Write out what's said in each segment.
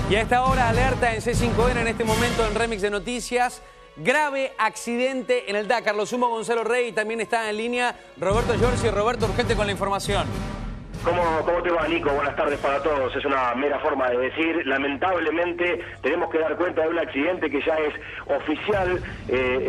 Y a esta hora, alerta en C5N en este momento en Remix de Noticias. Grave accidente en el Dakar. Lo sumo Gonzalo Rey y también está en línea Roberto Giorgi. Roberto, urgente con la información. ¿Cómo te va, Nico? Buenas tardes para todos. Es una mera forma de decir. Lamentablemente tenemos que dar cuenta de un accidente que ya es oficial.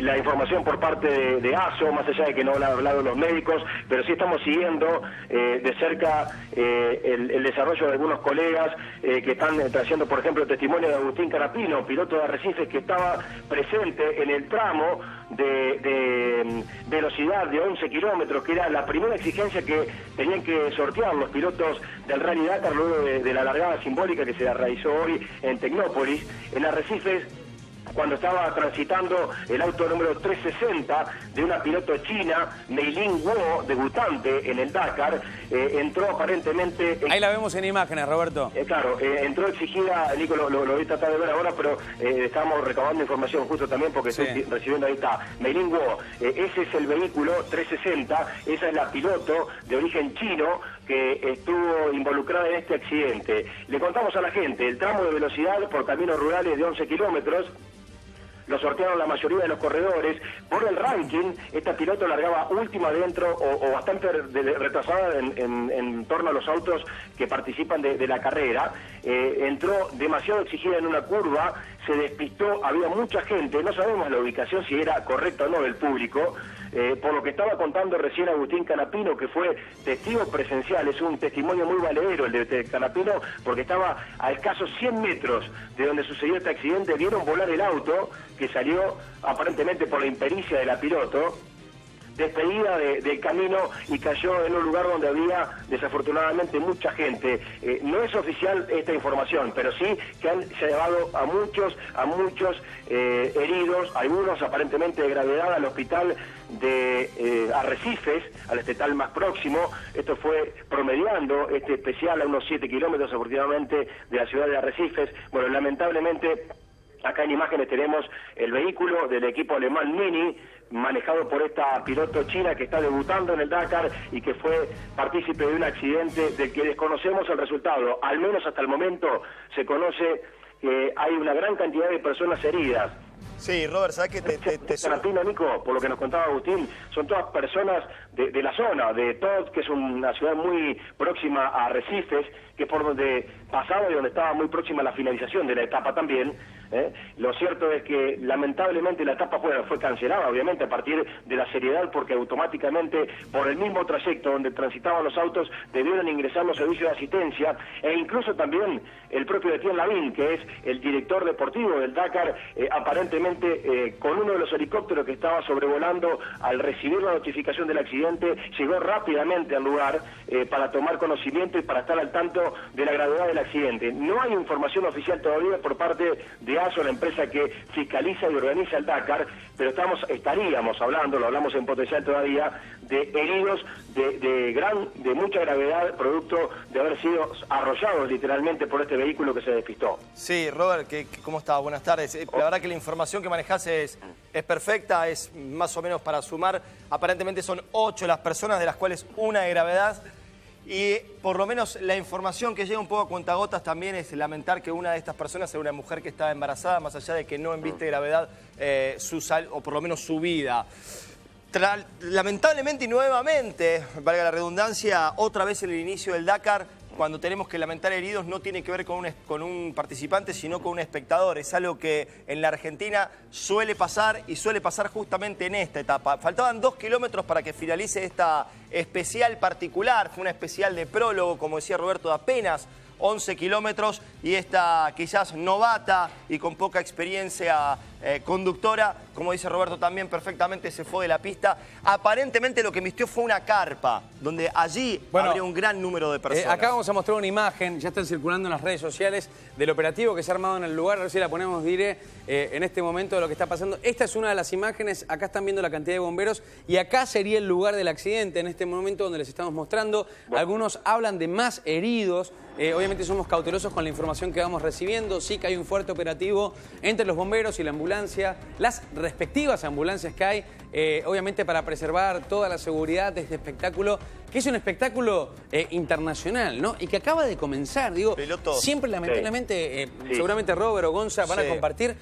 La información por parte de ASO, más allá de que no han hablado los médicos, pero sí estamos siguiendo de cerca el desarrollo de algunos colegas que están trayendo, por ejemplo, el testimonio de Agustín Canapino, piloto de Arrecifes, que estaba presente en el tramo de velocidad de 11 kilómetros, que era la primera exigencia que tenían que sortear los pilotos del Rally Dakar luego de la largada simbólica que se realizó hoy en Tecnópolis. En Arrecifes, cuando estaba transitando el auto número 360 de una piloto china, Meilin Guo, debutante en el Dakar, entró aparentemente... Ahí la vemos en imágenes, Roberto. Claro, entró exigida, Nico, lo voy a tratar de ver ahora, pero estamos recabando información justo también porque estoy recibiendo, ahí está, Meilin Guo. Ese es el vehículo 360, esa es la piloto de origen chino que estuvo involucrada en este accidente. Le contamos a la gente, el tramo de velocidad por caminos rurales de 11 kilómetros, lo sortearon la mayoría de los corredores. Por el ranking, esta piloto largaba última dentro o bastante retrasada en torno a los autos que participan de la carrera. Entró demasiado exigida en una curva, se despistó, había mucha gente, no sabemos la ubicación si era correcta o no del público. Por lo que estaba contando recién Agustín Canapino, que fue testigo presencial, es un testimonio muy valedero el de Canapino, porque estaba a escasos 100 metros de donde sucedió este accidente. Vieron volar el auto, que salió aparentemente por la impericia de la piloto, despedida del camino y cayó en un lugar donde había desafortunadamente mucha gente. No es oficial esta información, pero sí que han llevado a muchos heridos, algunos aparentemente de gravedad, al hospital de Arrecifes, al hospital más próximo. Esto fue promediando este especial a unos 7 kilómetros aproximadamente de la ciudad de Arrecifes. Bueno, lamentablemente acá en imágenes tenemos el vehículo del equipo alemán Mini, manejado por esta piloto china que está debutando en el Dakar y que fue partícipe de un accidente del que desconocemos el resultado. Al menos hasta el momento se conoce que hay una gran cantidad de personas heridas. Sí, Robert, ¿sabes qué? Canapino, Nico, por lo que nos contaba Agustín, son todas personas de la zona, de Todd, que es una ciudad muy próxima a Arrecifes, que es por donde pasaba y donde estaba muy próxima a la finalización de la etapa también. Lo cierto es que lamentablemente la etapa fue cancelada, obviamente, a partir de la seriedad, porque automáticamente por el mismo trayecto donde transitaban los autos debieron ingresar los servicios de asistencia, e incluso también el propio Etienne Lavín, que es el director deportivo del Dakar, aparentemente con uno de los helicópteros que estaba sobrevolando, al recibir la notificación del accidente, llegó rápidamente al lugar para tomar conocimiento y para estar al tanto de la gravedad del accidente. No hay información oficial todavía por parte de ASO, la empresa que fiscaliza y organiza el Dakar, pero estaríamos hablando, lo hablamos en potencial todavía, de heridos de mucha gravedad, producto de haber sido arrollados literalmente por este vehículo que se despistó. Sí, Robert, ¿cómo estás? Buenas tardes. La verdad que la información que manejás es perfecta, es más o menos para sumar. Aparentemente son 8 las personas, de las cuales una de gravedad. Y por lo menos la información que llega un poco a cuentagotas también es lamentar que una de estas personas era una mujer que estaba embarazada, más allá de que no embiste gravedad o por lo menos su vida. Lamentablemente y nuevamente, valga la redundancia, otra vez en el inicio del Dakar, cuando tenemos que lamentar heridos, no tiene que ver con un participante, sino con un espectador. Es algo que en la Argentina suele pasar, y suele pasar justamente en esta etapa. Faltaban 2 kilómetros para que finalice esta especial particular. Fue una especial de prólogo, como decía Roberto, de apenas 11 kilómetros, y esta quizás novata y con poca experiencia conductora, como dice Roberto también perfectamente, se fue de la pista. Aparentemente lo que embistió fue una carpa, donde allí habría un gran número de personas. Acá vamos a mostrar una imagen, ya están circulando en las redes sociales, del operativo que se ha armado en el lugar. A ver si la ponemos, Dire, en este momento de lo que está pasando. Esta es una de las imágenes, acá están viendo la cantidad de bomberos, y acá sería el lugar del accidente, en este momento donde les estamos mostrando. Algunos hablan de más heridos. Obviamente somos cautelosos con la información que vamos recibiendo. Sí que hay un fuerte operativo entre los bomberos y la ambulancia, las respectivas ambulancias que hay obviamente para preservar toda la seguridad de este espectáculo, que es un espectáculo internacional, ¿no? Y que acaba de comenzar, digo, Piloto. siempre lamentablemente, seguramente Robert o Gonza van a compartir,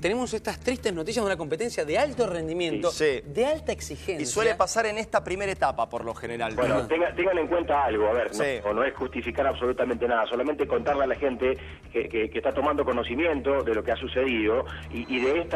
tenemos estas tristes noticias de una competencia de alto rendimiento, de alta exigencia. Y suele pasar en esta primera etapa, por lo general. Bueno, tengan en cuenta algo, a ver, no es justificar absolutamente nada, solamente contarle a la gente que está tomando conocimiento de lo que ha sucedido y de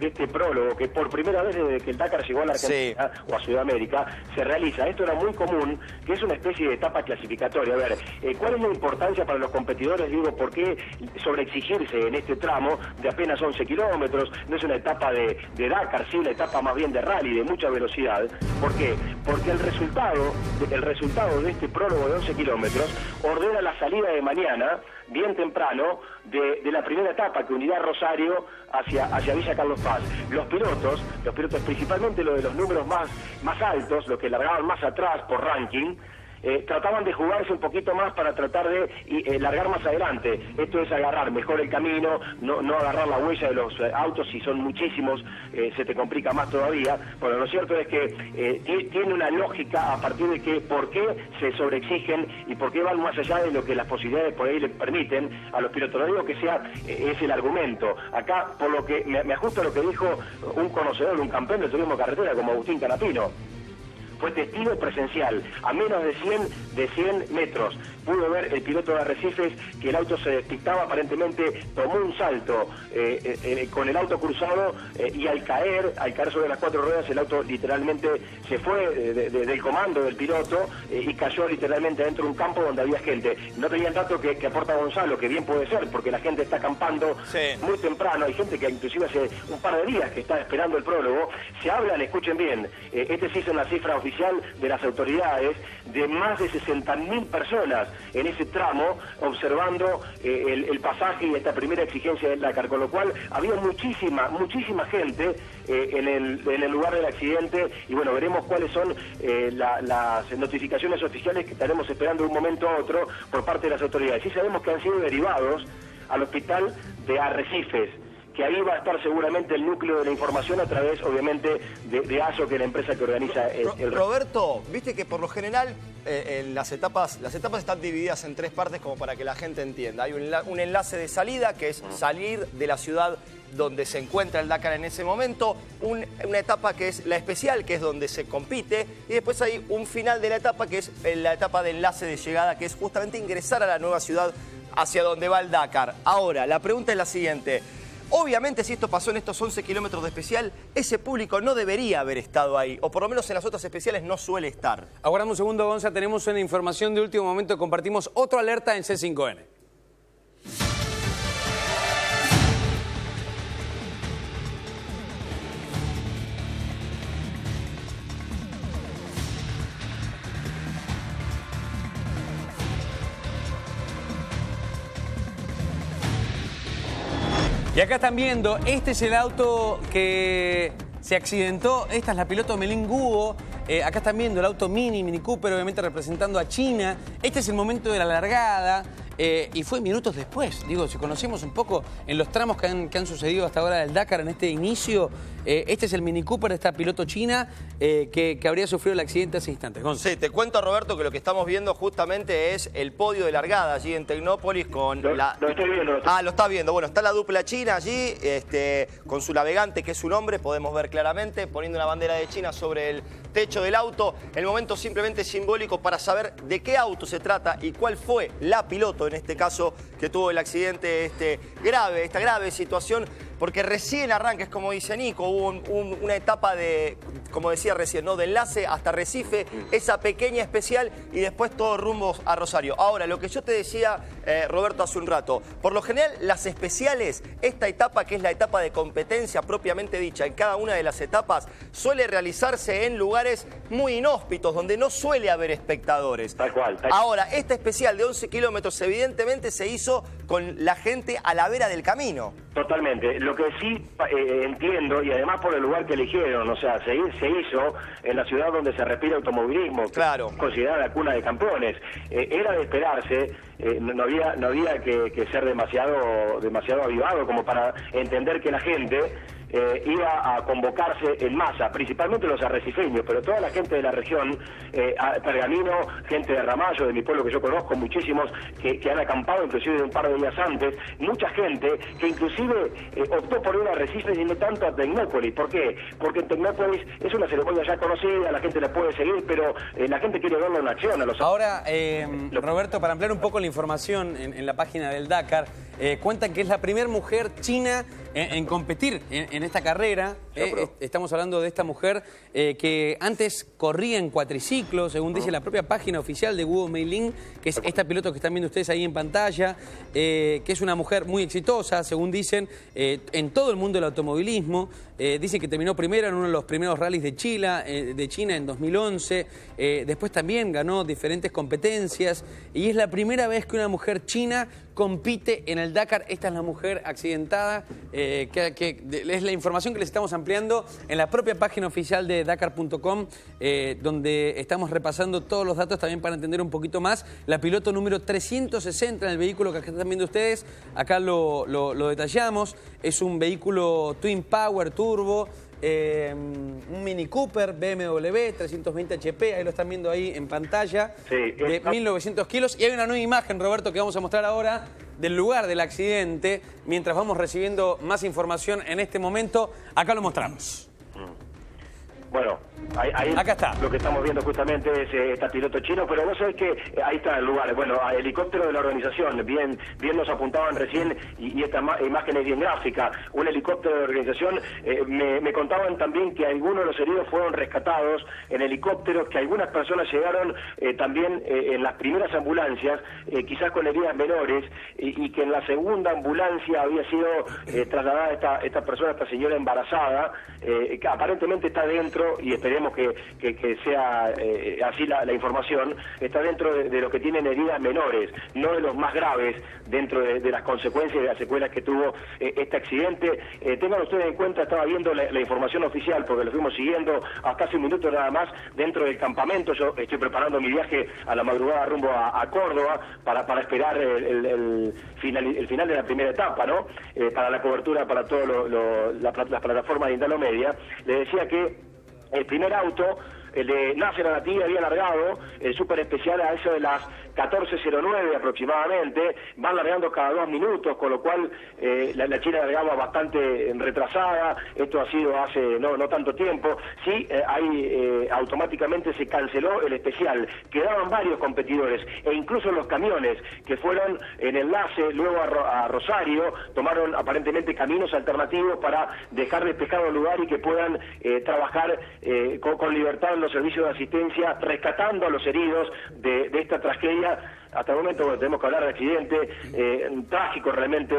este prólogo que por primera vez desde que el Dakar llegó a la Argentina o a Sudamérica se realiza. Esto era muy común, que es una especie de etapa clasificatoria. A ver, ¿cuál es la importancia para los competidores? Digo, ¿por qué sobreexigirse en este tramo de apenas 11 kilómetros? No es una etapa de Dakar, sí, una etapa más bien de rally, de mucha velocidad. ¿Por qué? Porque el resultado de este prólogo de 11 kilómetros ordena la salida de mañana, bien temprano, de la primera etapa que unirá Rosario hacia Villa Carlos Paz. Los pilotos principalmente los de los números más altos, los que largaban más atrás por ranking, trataban de jugarse un poquito más para tratar de largar más adelante. Esto es agarrar mejor el camino, no agarrar la huella de los autos. Si son muchísimos, se te complica más todavía. Bueno, lo cierto es que tiene una lógica a partir de que por qué se sobreexigen y por qué van más allá de lo que las posibilidades por ahí le permiten a los pilotos. No digo que sea es el argumento. Acá, por lo que me ajusto a lo que dijo un conocedor, un campeón del turismo carretera como Agustín Canapino. Fue testigo presencial, a menos de 100 metros. Pudo ver el piloto de Arrecifes que el auto se despistaba, aparentemente tomó un salto con el auto cruzado y al caer sobre las 4 ruedas el auto literalmente se fue del comando del piloto y cayó literalmente dentro de un campo donde había gente. No tenía el dato que aporta Gonzalo, que bien puede ser, porque la gente está acampando muy temprano. Hay gente que inclusive hace un par de días que está esperando el prólogo. Se hablan, escuchen bien, este sí es una cifra oficial de las autoridades, de más de 60.000 personas en ese tramo observando el pasaje y esta primera exigencia del Dakar, con lo cual había muchísima gente en el lugar del accidente. Y bueno, veremos cuáles son las notificaciones oficiales que estaremos esperando de un momento a otro por parte de las autoridades. Sí sabemos que han sido derivados al hospital de Arrecifes, que ahí va a estar seguramente el núcleo de la información a través, obviamente, de ASO, que es la empresa que organiza el... Roberto, viste que por lo general en las etapas están divididas en 3 partes como para que la gente entienda. Hay un enlace de salida, que es salir de la ciudad donde se encuentra el Dakar en ese momento, una etapa que es la especial, que es donde se compite, y después hay un final de la etapa, que es la etapa de enlace de llegada, que es justamente ingresar a la nueva ciudad hacia donde va el Dakar. Ahora, la pregunta es la siguiente. Obviamente, si esto pasó en estos 11 kilómetros de especial, ese público no debería haber estado ahí, o por lo menos en las otras especiales no suele estar. Aguardamos un segundo, Gonza, tenemos una información de último momento, compartimos otra alerta en C5N. Y acá están viendo, este es el auto que se accidentó, esta es la piloto Melín Guo. Acá están viendo el auto Mini Cooper, obviamente representando a China. Este es el momento de la largada y fue minutos después. Digo, si conocemos un poco en los tramos que han sucedido hasta ahora del Dakar en este inicio, este es el Mini Cooper de esta piloto china que habría sufrido el accidente hace instantes. Sí, te cuento, Roberto, que lo que estamos viendo justamente es el podio de largada allí en Tecnópolis con Lo estoy viendo. Ah, lo está viendo. Bueno, está la dupla china allí, con su navegante, que es un hombre, podemos ver claramente, poniendo una bandera de China sobre el techo del auto. El momento simplemente simbólico para saber de qué auto se trata y cuál fue la piloto, en este caso, que tuvo el accidente esta grave situación, porque recién arranca, es como dice Nico, hubo una etapa de, como decía recién, ¿no?, de enlace hasta Recife, esa pequeña especial y después todo rumbo a Rosario. Ahora, lo que yo te decía, Roberto, hace un rato, por lo general las especiales, esta etapa que es la etapa de competencia propiamente dicha, en cada una de las etapas, suele realizarse en lugares muy inhóspitos, donde no suele haber espectadores. Tal cual. Ahora, esta especial de 11 kilómetros evidentemente se hizo con la gente a la vera del camino. Totalmente. Lo que sí entiendo, y además por el lugar que eligieron, o sea, se hizo en la ciudad donde se respira automovilismo, claro, considerada la cuna de campeones. Era de esperarse, no había que ser demasiado avivado como para entender que la gente iba a convocarse en masa, principalmente los arrecifeños, pero toda la gente de la región, Pergamino, gente de Ramallo, de mi pueblo que yo conozco, muchísimos que han acampado inclusive un par de días antes, mucha gente que inclusive optó por ir a Arrecifes y no tanto a Tecnópolis. ¿Por qué? Porque en Tecnópolis es una ceremonia ya conocida, la gente la puede seguir, pero la gente quiere verlo en acción. Ahora, Roberto, para ampliar un poco la información en la página del Dakar, cuentan que es la primera mujer china en competir en esta carrera. Estamos hablando de esta mujer que antes corría en cuatriciclos, según dice la propia página oficial de Guo Meilin, que es esta piloto que están viendo ustedes ahí en pantalla, que es una mujer muy exitosa, según dicen, en todo el mundo del automovilismo. Dicen que terminó primero en uno de los primeros rallies de China en 2011. Después también ganó diferentes competencias y es la primera vez que una mujer china compite en el Dakar. Esta es la mujer accidentada, es la información que les estamos ampliando en la propia página oficial de Dakar.com, donde estamos repasando todos los datos también para entender un poquito más. La piloto número 360 en el vehículo que acá están viendo ustedes, acá lo detallamos, es un vehículo Twin Power Turbo, un Mini Cooper BMW 320 HP, ahí lo están viendo ahí en pantalla, de 1900 kilos. Y hay una nueva imagen, Roberto, que vamos a mostrar ahora del lugar del accidente, mientras vamos recibiendo más información en este momento. Acá lo mostramos. Bueno, ahí acá está. Lo que estamos viendo justamente es este piloto chino, pero vos sabés que ahí está el lugar. Bueno, helicóptero de la organización, bien nos apuntaban recién, y esta imagen es bien gráfica. Un helicóptero de la organización, me contaban también que algunos de los heridos fueron rescatados en helicópteros, que algunas personas llegaron también en las primeras ambulancias, quizás con heridas menores, y que en la segunda ambulancia había sido trasladada esta persona, esta señora embarazada, que aparentemente está dentro, y esperemos que sea así la información, está dentro de los que tienen heridas menores, no de los más graves, dentro de las consecuencias y de las secuelas que tuvo este accidente. Tengan ustedes en cuenta, estaba viendo la información oficial, porque lo fuimos siguiendo hasta hace un minuto nada más, dentro del campamento. Yo estoy preparando mi viaje a la madrugada rumbo a Córdoba para esperar el final de la primera etapa, ¿no? Para la cobertura para todas las plataformas de Indalo Media. Le decía que el primer auto, el de Nasser Al-Attiyah, había largado, el súper especial a eso de las 14:09 aproximadamente, van largando cada 2 minutos, con lo cual la China largaba bastante retrasada. Esto ha sido hace no tanto tiempo. Sí, ahí automáticamente se canceló el especial. Quedaban varios competidores, e incluso los camiones que fueron en enlace luego a Rosario, tomaron aparentemente caminos alternativos para dejar despejado el lugar y que puedan trabajar con libertad en los servicios de asistencia, rescatando a los heridos de esta tragedia. Hasta el momento, bueno, tenemos que hablar de accidente trágico realmente.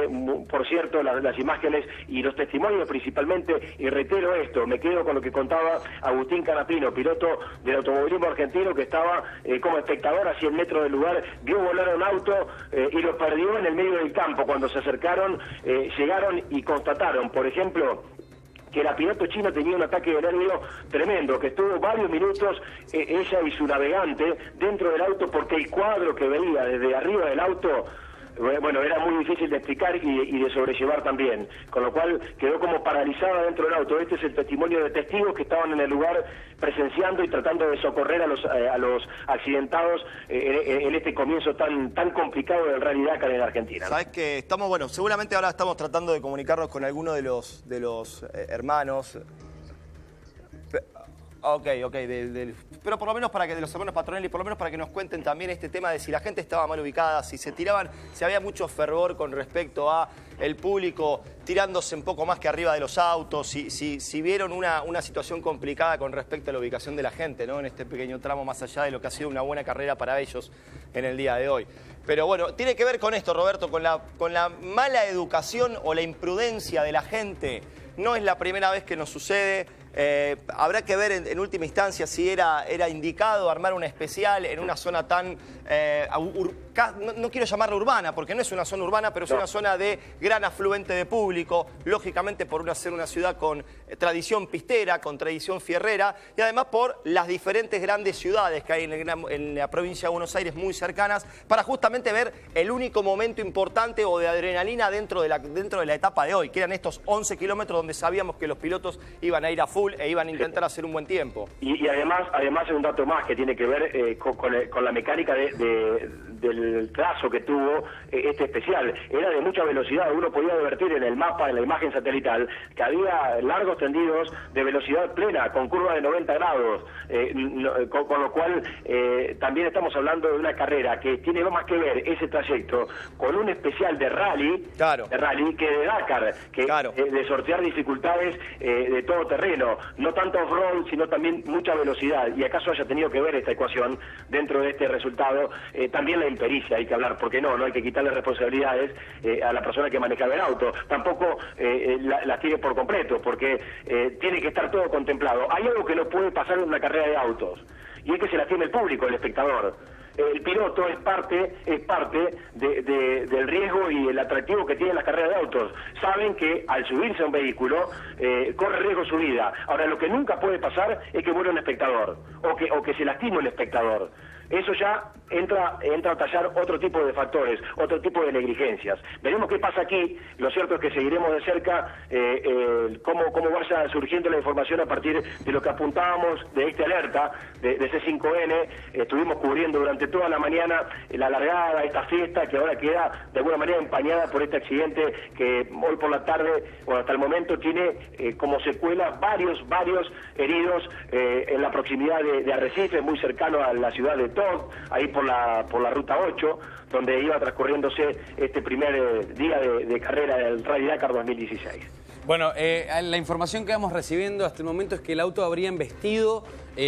Por cierto, las imágenes y los testimonios principalmente, y reitero esto, me quedo con lo que contaba Agustín Canapino, piloto del automovilismo argentino, que estaba como espectador a 100 metros del lugar, vio volar un auto y lo perdió en el medio del campo. Cuando se acercaron, llegaron y constataron, por ejemplo, que la piloto china tenía un ataque de nervio tremendo, que estuvo varios minutos ella y su navegante dentro del auto, porque el cuadro que veía desde arriba del auto, bueno, era muy difícil de explicar y de sobrellevar también, con lo cual quedó como paralizada dentro del auto. Este es el testimonio de testigos que estaban en el lugar presenciando y tratando de socorrer a los accidentados en este comienzo tan complicado del Rally Dakar en Argentina. Sabes que estamos, bueno, seguramente ahora estamos tratando de comunicarnos con alguno de los hermanos. Ok, pero por lo menos para que de los hermanos Patronelli, por lo menos para que nos cuenten también este tema de si la gente estaba mal ubicada, si se tiraban, si había mucho fervor con respecto a el público tirándose un poco más que arriba de los autos, si vieron una situación complicada con respecto a la ubicación de la gente, ¿no? En este pequeño tramo, más allá de lo que ha sido una buena carrera para ellos en el día de hoy. Pero bueno, tiene que ver con esto, Roberto, con la mala educación o la imprudencia de la gente. No es la primera vez que nos sucede. Habrá que ver en última instancia si era indicado armar una especial en una zona tan, no quiero llamarla urbana, porque no es una zona urbana, pero es una zona de gran afluente de público, lógicamente por ser una ciudad con tradición pistera, con tradición fierrera, y además por las diferentes grandes ciudades que hay en la provincia de Buenos Aires muy cercanas, para justamente ver el único momento importante o de adrenalina dentro de la etapa de hoy, que eran estos 11 kilómetros donde sabíamos que los pilotos iban a ir a full e iban a intentar hacer un buen tiempo. Y además hay un dato más que tiene que ver con la mecánica del trazo que tuvo este especial. Era de mucha velocidad, uno podía advertir en el mapa, en la imagen satelital, que había largos tendidos de velocidad plena, con curva de 90 grados, con lo cual también estamos hablando de una carrera que tiene más que ver ese trayecto con un especial de rally, claro, que de Dakar, que claro, de sortear dificultades de todo terreno, no tanto off-road, sino también mucha velocidad. Y acaso haya tenido que ver esta ecuación dentro de este resultado, también la impericia, hay que hablar, porque no hay que quitarle responsabilidades a la persona que manejaba el auto, tampoco las tiene por completo, porque tiene que estar todo contemplado. Hay algo que no puede pasar en una carrera de autos, y es que se la tiene el público, el espectador. El piloto es parte del riesgo y el atractivo que tienen las carreras de autos. Saben que al subirse a un vehículo corre riesgo su vida. Ahora, lo que nunca puede pasar es que muera un espectador o que se lastime un espectador. Eso ya entra a tallar otro tipo de factores, otro tipo de negligencias. Veremos qué pasa aquí. Lo cierto es que seguiremos de cerca cómo vaya surgiendo la información a partir de lo que apuntábamos de esta alerta de C5N. Estuvimos cubriendo durante toda la mañana la largada, esta fiesta que ahora queda de alguna manera empañada por este accidente que hoy por la tarde, o hasta el momento, tiene como secuela varios heridos en la proximidad de Arrecife, muy cercano a la ciudad de Todd, ahí por la ruta 8, donde iba transcurriéndose este primer día de carrera del Rally Dakar 2016. Bueno, la información que vamos recibiendo hasta el momento es que el auto habría embestido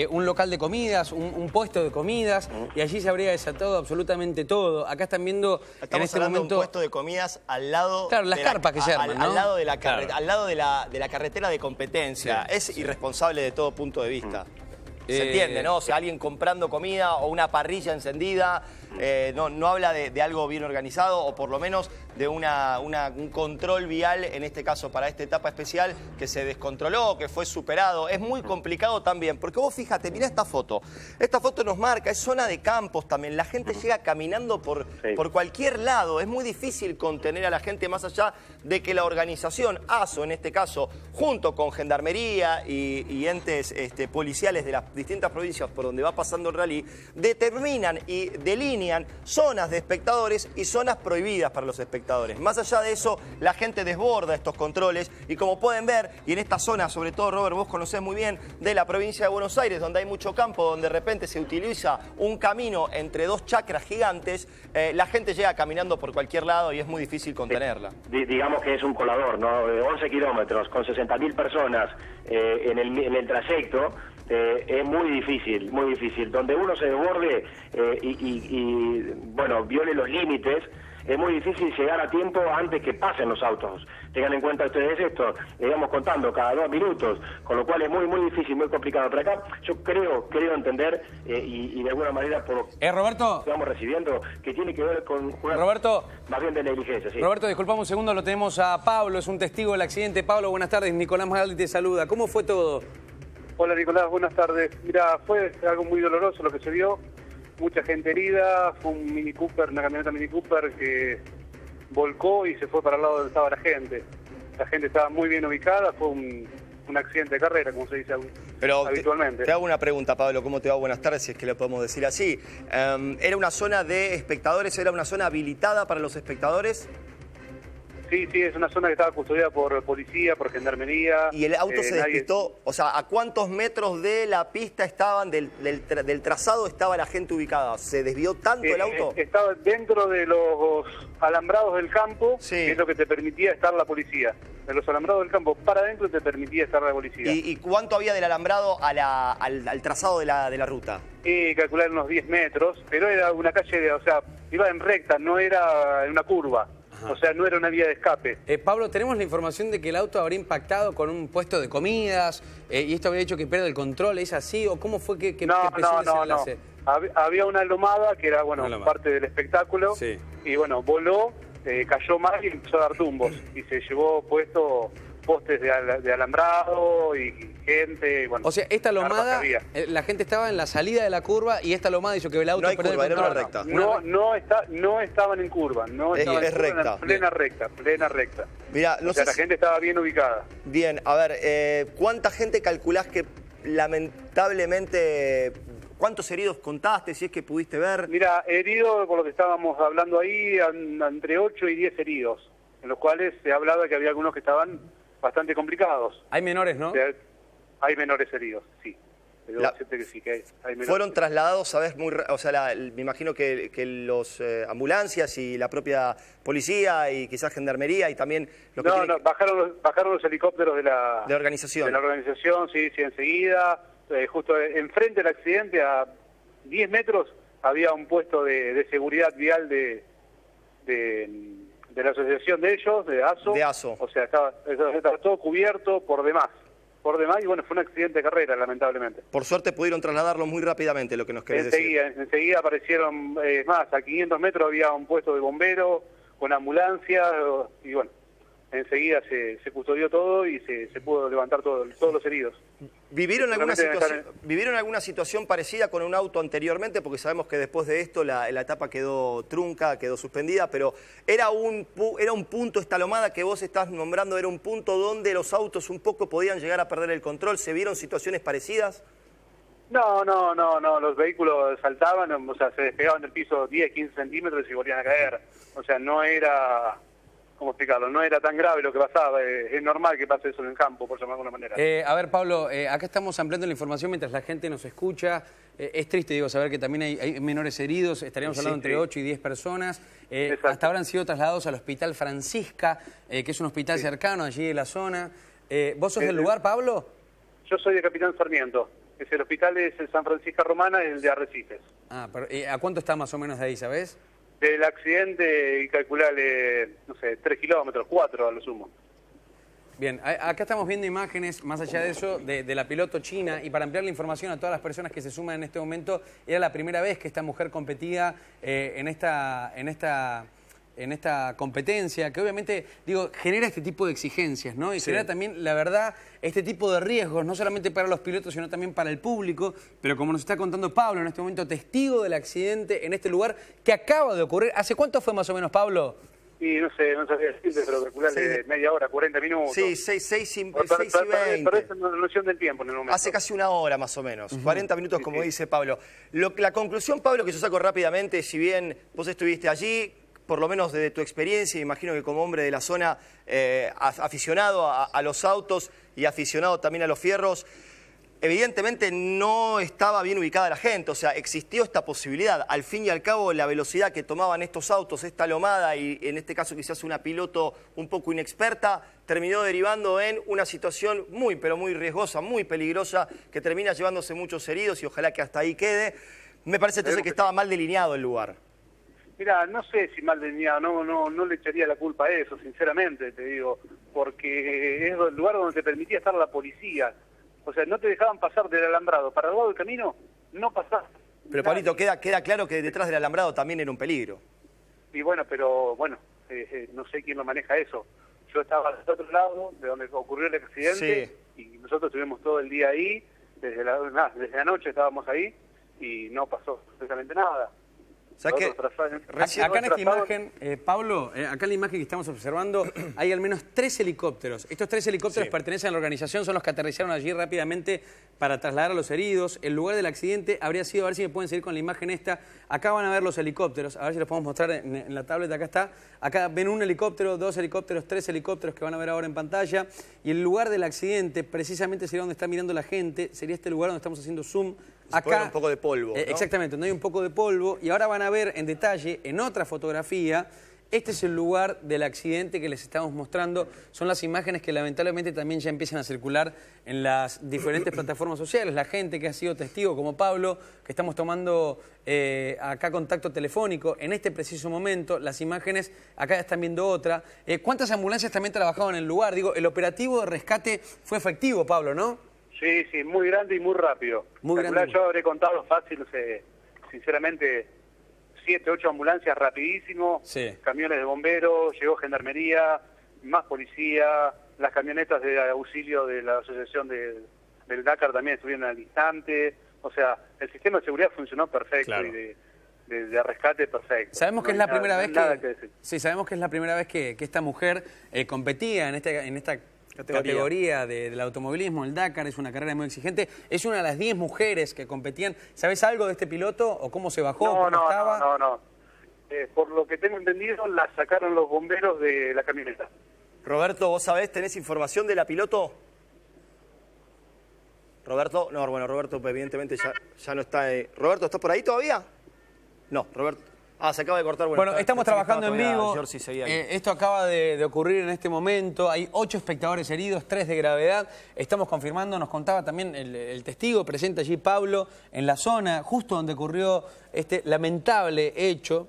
un local de comidas, un puesto de comidas, y allí se habría desatado absolutamente todo. Acá están viendo en este momento de un puesto de comidas al lado, claro, las carpas que se arman, ¿no? Al lado de la carretera de competencia. Sí. Es irresponsable de todo punto de vista. Se entiende, ¿no? O sea, alguien comprando comida o una parrilla encendida, no habla de algo bien organizado, o por lo menos de un control vial, en este caso para esta etapa especial, que se descontroló, que fue superado. Es muy complicado también, porque vos fíjate, mirá esta foto. Esta foto nos marca, es zona de campos también. La gente llega caminando por cualquier lado. Es muy difícil contener a la gente, más allá de que la organización ASO, en este caso, junto con Gendarmería y entes policiales de las distintas provincias por donde va pasando el rally, determinan y delinean zonas de espectadores y zonas prohibidas para los espectadores. Más allá de eso, la gente desborda estos controles y, como pueden ver, y en esta zona, sobre todo, Robert, vos conocés muy bien, de la provincia de Buenos Aires, donde hay mucho campo, donde de repente se utiliza un camino entre dos chacras gigantes, la gente llega caminando por cualquier lado y es muy difícil contenerla. Digamos que es un colador, ¿no? 11 kilómetros con 60.000 personas en el trayecto. Es muy difícil, muy difícil. Donde uno se desborde bueno, viole los límites, es muy difícil llegar a tiempo antes que pasen los autos. Tengan en cuenta ustedes esto, íbamos contando cada 2 minutos, con lo cual es muy difícil, muy complicado. Pero acá yo creo entender, y de alguna manera por lo Roberto, que estamos recibiendo, que tiene que ver con una Roberto, más bien de negligencia. Sí. Roberto, disculpame un segundo, lo tenemos a Pablo, es un testigo del accidente. Pablo, buenas tardes, Nicolás Magaldi te saluda. ¿Cómo fue todo? Hola Nicolás, buenas tardes. Mira, fue algo muy doloroso lo que se vio. Mucha gente herida, fue un Mini Cooper, una camioneta Mini Cooper que volcó y se fue para el lado donde estaba la gente. La gente estaba muy bien ubicada, fue un accidente de carrera, como se dice habitualmente. Te hago una pregunta, Pablo, ¿cómo te va? Buenas tardes, si es que lo podemos decir así. ¿Era una zona de espectadores, era una zona habilitada para los espectadores? Sí, es una zona que estaba custodiada por policía, por gendarmería. ¿Y el auto se despistó? O sea, ¿a cuántos metros de la pista estaban, del trazado estaba la gente ubicada? ¿Se desvió tanto el auto? Estaba dentro de los alambrados del campo, sí, que es lo que te permitía estar la policía. De los alambrados del campo para adentro te permitía estar la policía. ¿Y cuánto había del alambrado al trazado de la ruta? Calcular unos 10 metros, pero era una calle, o sea, iba en recta, no era en una curva. O sea, no era una vía de escape. Pablo, tenemos la información de que el auto habría impactado con un puesto de comidas y esto habría hecho que pierda el control, ¿es así? ¿O cómo fue que empezó el desenlace? Había una lomada que era, bueno, parte del espectáculo. Sí. Y bueno, voló, cayó mal y empezó a dar tumbos. Y se llevó puesto postes de alambrado y gente. Bueno, o sea, esta lomada, la gente estaba en la salida de la curva y esta lomada hizo que el auto perdiera el control. Recta. No estaban en curva, es recta. Plena recta. Mirá, o sea, la gente estaba bien ubicada. Bien, a ver, ¿cuánta gente calculás que lamentablemente... ¿Cuántos heridos contaste, si es que pudiste ver? Mira, heridos, por lo que estábamos hablando ahí, entre 8 y 10 heridos, en los cuales se hablaba que había algunos que estaban bastante complicados. Hay menores, ¿no? O sea, hay menores heridos, sí. Pero que sí, que hay menores. Fueron trasladados, ¿sabes? Me imagino que los ambulancias y la propia policía y quizás gendarmería y también... bajaron los helicópteros de la organización. De la organización, sí, enseguida. Justo enfrente del accidente, a 10 metros, había un puesto de seguridad vial de la asociación de ellos, de ASO. O sea, estaba todo cubierto por demás, y bueno, fue un accidente de carrera, lamentablemente. Por suerte pudieron trasladarlo muy rápidamente, lo que nos querés decir. Enseguida aparecieron, más, a 500 metros había un puesto de bomberos, con ambulancia, y bueno, enseguida se custodió todo y se pudo levantar todos los heridos. ¿Vivieron alguna situación parecida con un auto anteriormente? Porque sabemos que después de esto la etapa quedó trunca, quedó suspendida, pero era un punto, esta lomada que vos estás nombrando, era un punto donde los autos un poco podían llegar a perder el control. ¿Se vieron situaciones parecidas? No, los vehículos saltaban, o sea, se despegaban del piso 10, 15 centímetros y volvían a caer. O sea, no era... ¿Cómo explicarlo? No era tan grave lo que pasaba, es normal que pase eso en el campo, por llamarlo de alguna manera. A ver, Pablo, acá estamos ampliando la información mientras la gente nos escucha. Es triste, digo, saber que también hay menores heridos, estaríamos hablando entre 8 y 10 personas. Hasta ahora han sido trasladados al Hospital Francisca, que es un hospital cercano allí de la zona. ¿Vos sos del lugar, Pablo? Yo soy de Capitán Sarmiento. El hospital es el San Francisco Romana, el de Arrecifes. Pero, ¿a cuánto está más o menos de ahí, sabés? Del accidente y calcularle, no sé, 3 kilómetros, 4 a lo sumo. Bien, acá estamos viendo imágenes, más allá de eso, de la piloto china, y para ampliar la información a todas las personas que se suman en este momento, era la primera vez que esta mujer competía en esta competencia, que obviamente, digo, genera este tipo de exigencias, ¿no? Y genera también, la verdad, este tipo de riesgos, no solamente para los pilotos, sino también para el público, pero como nos está contando Pablo, en este momento testigo del accidente en este lugar que acaba de ocurrir. ¿Hace cuánto fue más o menos, Pablo? Y no sabía decirte, pero calcularle media hora, 40 minutos. Sí, 6 y 20. Perdés la noción del tiempo en el momento. Hace casi una hora más o menos, 40 minutos como dice Pablo. La conclusión, Pablo, que yo saco rápidamente, si bien vos estuviste allí, por lo menos desde tu experiencia, imagino que como hombre de la zona, aficionado a los autos y aficionado también a los fierros, evidentemente no estaba bien ubicada la gente, o sea, existió esta posibilidad. Al fin y al cabo, la velocidad que tomaban estos autos, esta lomada, y en este caso quizás una piloto un poco inexperta, terminó derivando en una situación muy, pero muy riesgosa, muy peligrosa, que termina llevándose muchos heridos y ojalá que hasta ahí quede. Me parece entonces que estaba mal delineado el lugar. Mira, no sé si mal delineado, no le echaría la culpa a eso, sinceramente, te digo, porque es el lugar donde te permitía estar la policía. O sea, no te dejaban pasar del alambrado. Para el lado del camino, no pasás. Pero, Pablito, queda claro que detrás del alambrado también era un peligro. Y bueno, no sé quién lo maneja eso. Yo estaba del otro lado, de donde ocurrió el accidente, y nosotros estuvimos todo el día ahí, desde la noche estábamos ahí, y no pasó absolutamente nada. ¿Sabes qué? Acá en esta imagen, Pablo, acá en la imagen que estamos observando, hay al menos 3 helicópteros. Estos 3 helicópteros pertenecen a la organización, son los que aterrizaron allí rápidamente para trasladar a los heridos. El lugar del accidente habría sido, a ver si me pueden seguir con la imagen esta. Acá van a ver los helicópteros, a ver si los podemos mostrar en la tablet, acá está. Acá ven un helicóptero, 2 helicópteros, 3 helicópteros que van a ver ahora en pantalla. Y el lugar del accidente, precisamente sería donde está mirando la gente, sería este lugar donde estamos haciendo zoom. Acá un poco de polvo, ¿no? Exactamente, donde hay un poco de polvo. Y ahora van a ver en detalle, en otra fotografía, Este es el lugar del accidente que les estamos mostrando. Son las imágenes que lamentablemente también ya empiezan a circular en las diferentes plataformas sociales. La gente que ha sido testigo, como Pablo, que estamos tomando acá contacto telefónico en este preciso momento. Las imágenes, acá están viendo otra. ¿Cuántas ambulancias también trabajaban en el lugar? Digo, el operativo de rescate fue efectivo, Pablo, ¿no? Sí, sí, muy grande y muy rápido. Muy grande. Yo habré contado fácil, no sé, sinceramente, 7, 8 ambulancias rapidísimo, sí. Camiones de bomberos, llegó gendarmería, más policía, las camionetas de auxilio de la asociación del Dakar también estuvieron al instante. O sea, el sistema de seguridad funcionó perfecto, claro. Y de rescate perfecto. Sabemos que no es la primera vez que sí, sabemos que es la primera vez que esta mujer competía en esta categoría del automovilismo. El Dakar es una carrera muy exigente. Es una de las 10 mujeres que competían. ¿Sabes algo de este piloto o cómo se bajó? ¿Cómo estaba? No. Por lo que tengo entendido, la sacaron los bomberos de la camioneta. Roberto, ¿vos sabés, tenés información de la piloto? Roberto, no, bueno, Roberto evidentemente ya no está. Roberto, ¿estás por ahí todavía? No, Roberto. Se acaba de cortar. Bueno, estamos trabajando en vivo. Esto acaba de ocurrir en este momento. Hay 8 espectadores heridos, 3 de gravedad. Estamos confirmando, nos contaba también el testigo presente allí, Pablo, en la zona, justo donde ocurrió este lamentable hecho.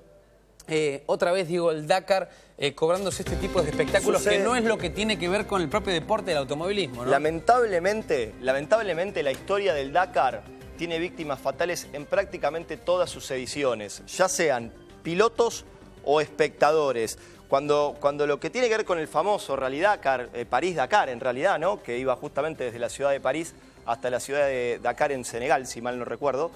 Otra vez, digo, el Dakar cobrándose este tipo de espectáculos que no es lo que tiene que ver con el propio deporte del automovilismo, ¿no? Lamentablemente, la historia del Dakar tiene víctimas fatales en prácticamente todas sus ediciones, ya sean pilotos o espectadores. Cuando lo que tiene que ver con el famoso Rally Dakar, París-Dakar en realidad, ¿no? Que iba justamente desde la ciudad de París hasta la ciudad de Dakar en Senegal, si mal no recuerdo,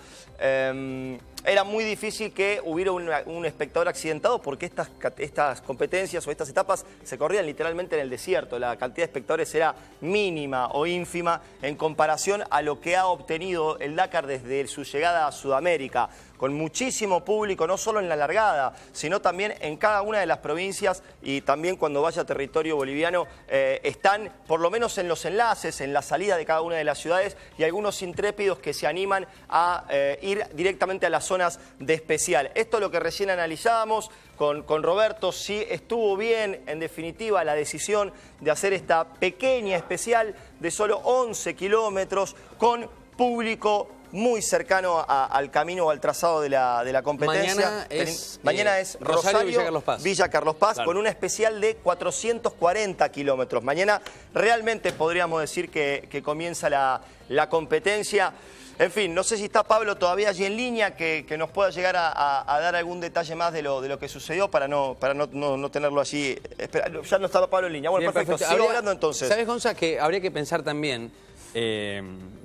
era muy difícil que hubiera un espectador accidentado porque estas competencias o estas etapas se corrían literalmente en el desierto. La cantidad de espectadores era mínima o ínfima en comparación a lo que ha obtenido el Dakar desde su llegada a Sudamérica, con muchísimo público, no solo en la largada, sino también en cada una de las provincias y también cuando vaya a territorio boliviano están, por lo menos en los enlaces, en la salida de cada una de las ciudades, y algunos intrépidos que se animan a ir directamente a las zonas de especial. Esto es lo que recién analizábamos con Roberto. Sí estuvo bien, en definitiva, la decisión de hacer esta pequeña especial de solo 11 kilómetros con público muy cercano al camino o al trazado de la competencia. Mañana es Rosario, Villa Carlos Paz, claro, con una especial de 440 kilómetros. Mañana realmente podríamos decir que comienza la competencia. En fin, no sé si está Pablo todavía allí en línea, que nos pueda llegar a dar algún detalle más de lo que sucedió para no tenerlo allí. Ya no estaba Pablo en línea. Bueno, perfecto. Sigo hablando entonces. ¿Sabes, Gonza, que habría que pensar también?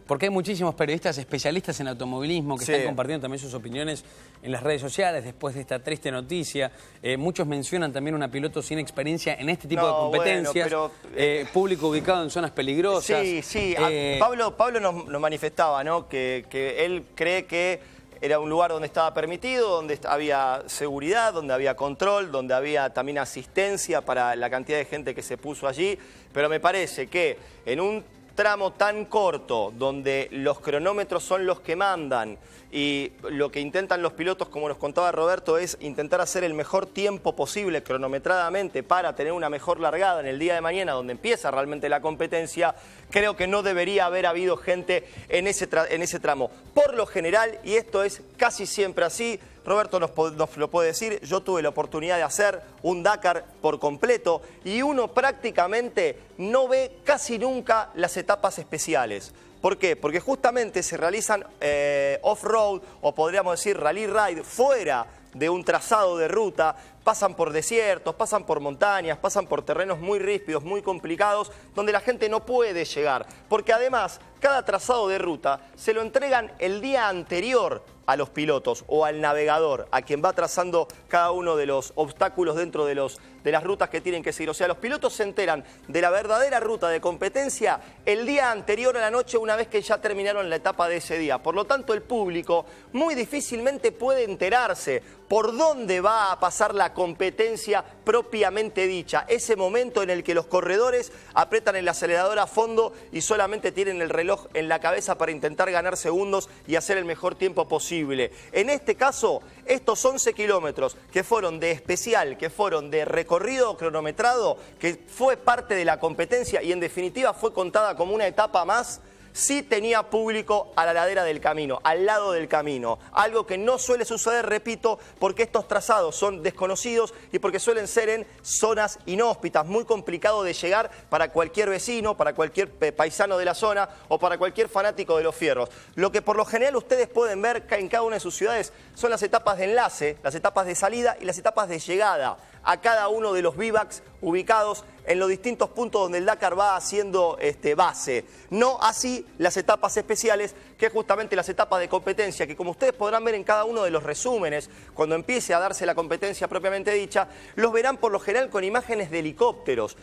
Porque hay muchísimos periodistas especialistas en automovilismo que están compartiendo también sus opiniones en las redes sociales después de esta triste noticia. Muchos mencionan también una piloto sin experiencia en este tipo de competencias, bueno, pero, público ubicado en zonas peligrosas. Sí. Pablo nos manifestaba, ¿no? que él cree que era un lugar donde estaba permitido, donde había seguridad, donde había control, donde había también asistencia para la cantidad de gente que se puso allí, pero me parece que en un tramo tan corto, donde los cronómetros son los que mandan y lo que intentan los pilotos, como nos contaba Roberto, es intentar hacer el mejor tiempo posible cronometradamente para tener una mejor largada en el día de mañana, donde empieza realmente la competencia. Creo que no debería haber habido gente en ese tramo. Por lo general, y esto es casi siempre así, Roberto nos lo puede decir, yo tuve la oportunidad de hacer un Dakar por completo y uno prácticamente no ve casi nunca las etapas especiales. ¿Por qué? Porque justamente se realizan off-road o podríamos decir rally ride fuera de un trazado de ruta, pasan por desiertos, pasan por montañas, pasan por terrenos muy ríspidos, muy complicados, donde la gente no puede llegar. Porque además, cada trazado de ruta se lo entregan el día anterior a los pilotos o al navegador, a quien va trazando cada uno de los obstáculos dentro de las rutas que tienen que seguir. O sea, los pilotos se enteran de la verdadera ruta de competencia el día anterior a la noche, una vez que ya terminaron la etapa de ese día. Por lo tanto, el público muy difícilmente puede enterarse por dónde va a pasar la competencia propiamente dicha. Ese momento en el que los corredores apretan el acelerador a fondo y solamente tienen el reloj en la cabeza para intentar ganar segundos y hacer el mejor tiempo posible posible. En este caso, estos 11 kilómetros que fueron de especial, que fueron de recorrido cronometrado, que fue parte de la competencia y en definitiva fue contada como una etapa más, sí tenía público a la ladera del camino, al lado del camino. Algo que no suele suceder, repito, porque estos trazados son desconocidos y porque suelen ser en zonas inhóspitas, muy complicado de llegar para cualquier vecino, para cualquier paisano de la zona o para cualquier fanático de los fierros. Lo que por lo general ustedes pueden ver en cada una de sus ciudades son las etapas de enlace, las etapas de salida y las etapas de llegada a cada uno de los bivacs ubicados en los distintos puntos donde el Dakar va haciendo base. No así las etapas especiales, que es justamente las etapas de competencia, que como ustedes podrán ver en cada uno de los resúmenes, cuando empiece a darse la competencia propiamente dicha, los verán por lo general con imágenes de helicópteros.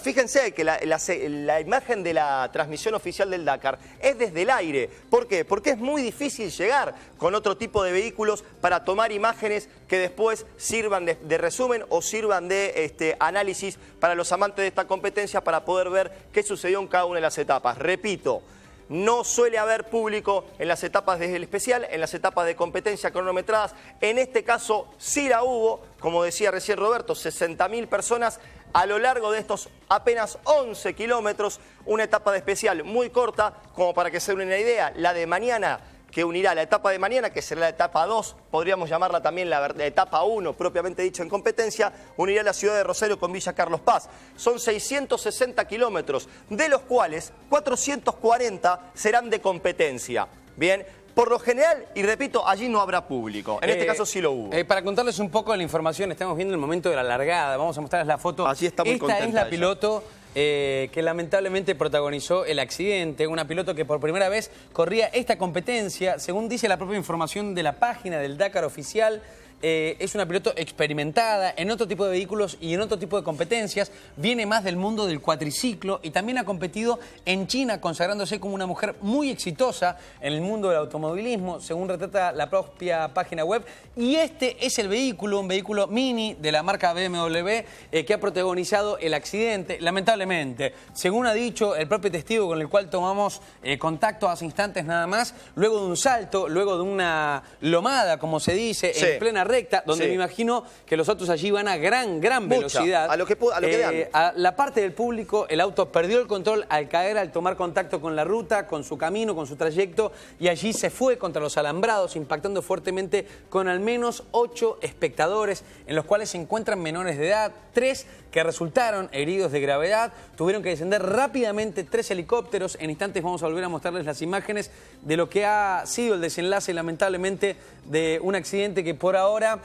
Fíjense que la imagen de la transmisión oficial del Dakar es desde el aire. ¿Por qué? Porque es muy difícil llegar con otro tipo de vehículos para tomar imágenes que después sirvan de resumen o sirvan de análisis para los amantes de esta competencia para poder ver qué sucedió en cada una de las etapas. Repito, no suele haber público en las etapas del especial, en las etapas de competencia cronometradas. En este caso sí la hubo, como decía recién Roberto, 60.000 personas a lo largo de estos apenas 11 kilómetros. Una etapa de especial muy corta, como para que se den una idea, la de mañana, que unirá la etapa de mañana, que será la etapa 2, podríamos llamarla también la etapa 1, propiamente dicho en competencia, unirá la ciudad de Rosario con Villa Carlos Paz. Son 660 kilómetros, de los cuales 440 serán de competencia. Bien, por lo general, y repito, allí no habrá público. En este caso sí lo hubo. Para contarles un poco de la información, estamos viendo el momento de la largada. Vamos a mostrarles la foto. Allí está muy contenta. Esta es la ella. piloto que lamentablemente protagonizó el accidente. Una piloto que por primera vez corría esta competencia. Según dice la propia información de la página del Dakar oficial, es una piloto experimentada en otro tipo de vehículos y en otro tipo de competencias. Viene más del mundo del cuatriciclo y también ha competido en China, consagrándose como una mujer muy exitosa en el mundo del automovilismo, según retrata la propia página web. Y este es el vehículo, un vehículo mini de la marca BMW que ha protagonizado el accidente, lamentablemente. Según ha dicho el propio testigo con el cual tomamos contacto hace instantes nada más, luego de un salto, luego de una lomada, como se dice, sí, en plena recta, donde me imagino que los autos allí van a gran velocidad. A lo que dan. A la parte del público, el auto perdió el control al caer, al tomar contacto con la ruta, con su camino, con su trayecto, y allí se fue contra los alambrados, impactando fuertemente con al menos 8 espectadores, en los cuales se encuentran menores de edad, 3 que resultaron heridos de gravedad. Tuvieron que descender rápidamente 3 helicópteros. En instantes vamos a volver a mostrarles las imágenes de lo que ha sido el desenlace, lamentablemente, de un accidente que por ahora